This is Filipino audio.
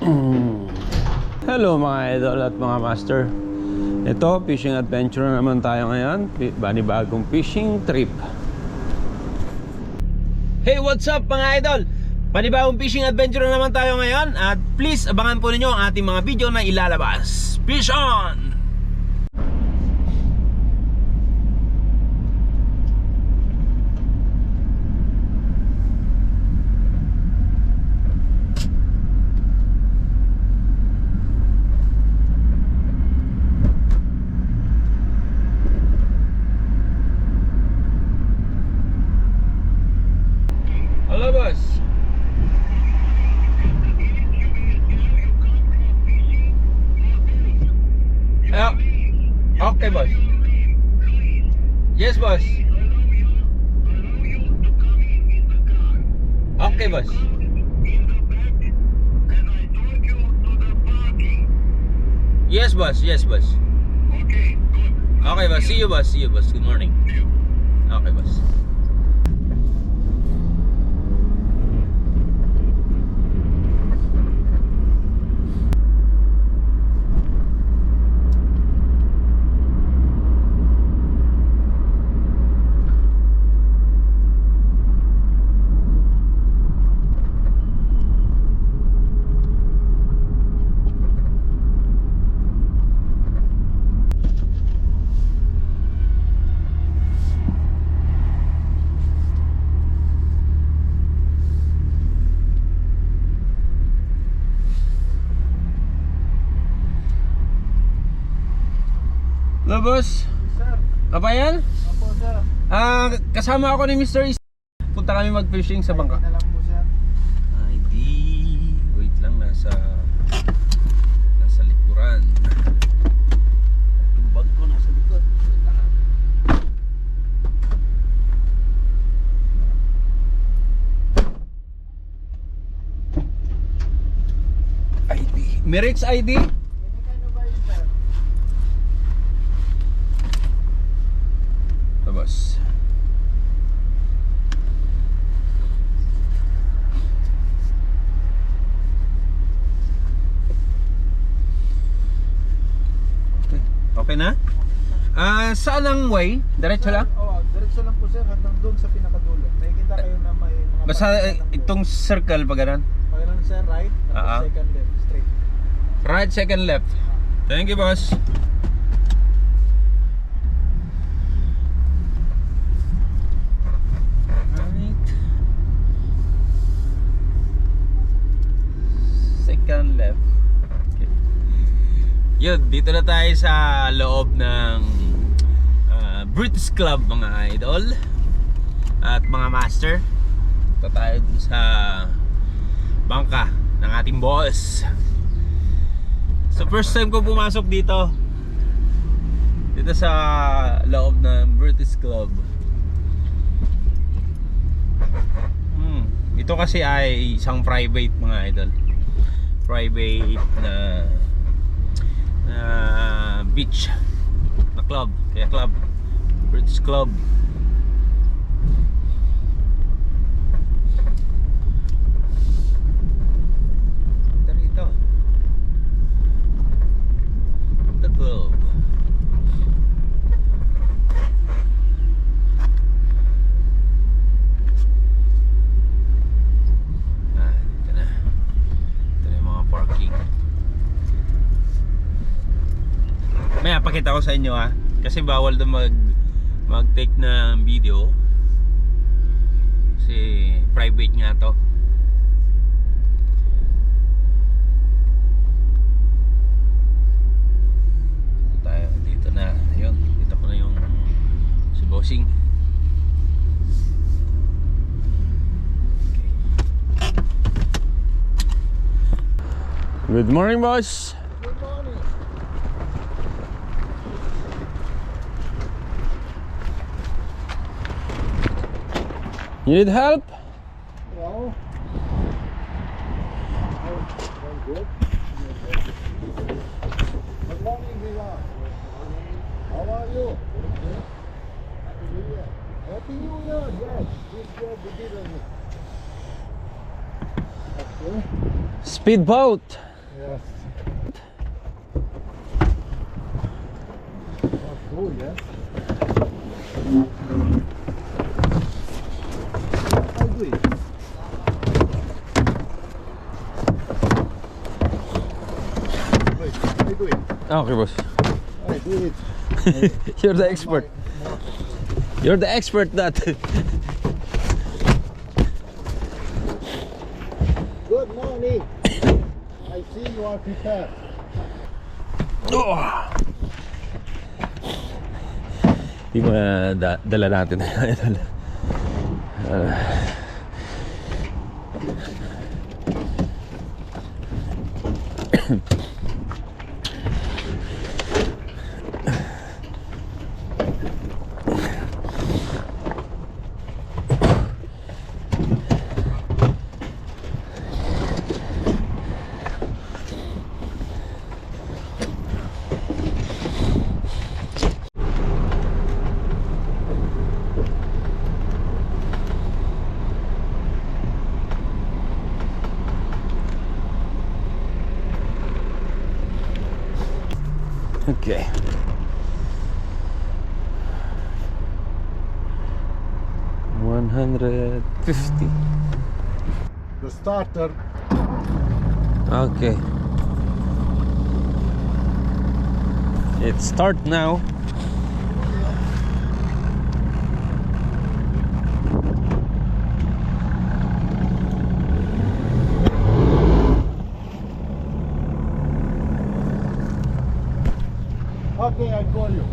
Hello mga idol at mga master. Ito, fishing adventure na naman tayo ngayon. Bagong fishing trip. Hey, what's up mga idol? Panibagong fishing adventure na naman tayo ngayon. At please, abangan po ninyo ang ating mga video na ilalabas. Fish on! Hello boss. Okay boss. Yes boss. Okay boss. Yes boss, yes boss. Okay boss, see you boss, good morning. Okay boss. Hello boss. Sir, Kabayan? opo sir. Kasama ako ni Mr. Is. Punta kami mag-fishing sa bangka. Na lang po sir. Ay di. Wait lang, nasa likuran. Yung bag ko nasa likod. Wait lang. ID. Merix ID? Any kind of item sir. Boss. Okay na? Saan ang way? Diretso lang? Oo, diretso lang po sir hanggang doon sa pinakadulo. Makikita kayo na may mga Basta pagkakas ng itong circle pa ganun? Pagkakas sir, right? Tapos second left, straight. Right, second, left. Thank you, boss. Right. Second, left. Okay. Yun, dito na tayo sa loob ng British Club mga idol at mga master. Ito tayo dun sa bangka ng ating boss. So first time ko pumasok dito sa loob ng British Club. Ito kasi ay isang private mga idol. Private na beach na club. Kaya club, British Club. Ito rito, The Club. Dito na. Ito na yung mga parking. May pakita ko sa inyo kasi bawal doon mag-take ng video kasi private nga to. Dito na, ayun, dito ko na yung si bossing. Good morning, boss. Good morning. You need help? Wow. I'm good. Good morning, Vila. How are you? Happy New Year. Happy New Year, yes. This year we didn't. Okay. Speedboat. Yes. Not cool, yes. I do it. Wait, I do it. Okay, boss. I do it. You're the expert. You're the expert that. Good morning. I see you are prepared. Yung dala natin. Okay. 150. The starter. Okay. It start now. Okay, I call you.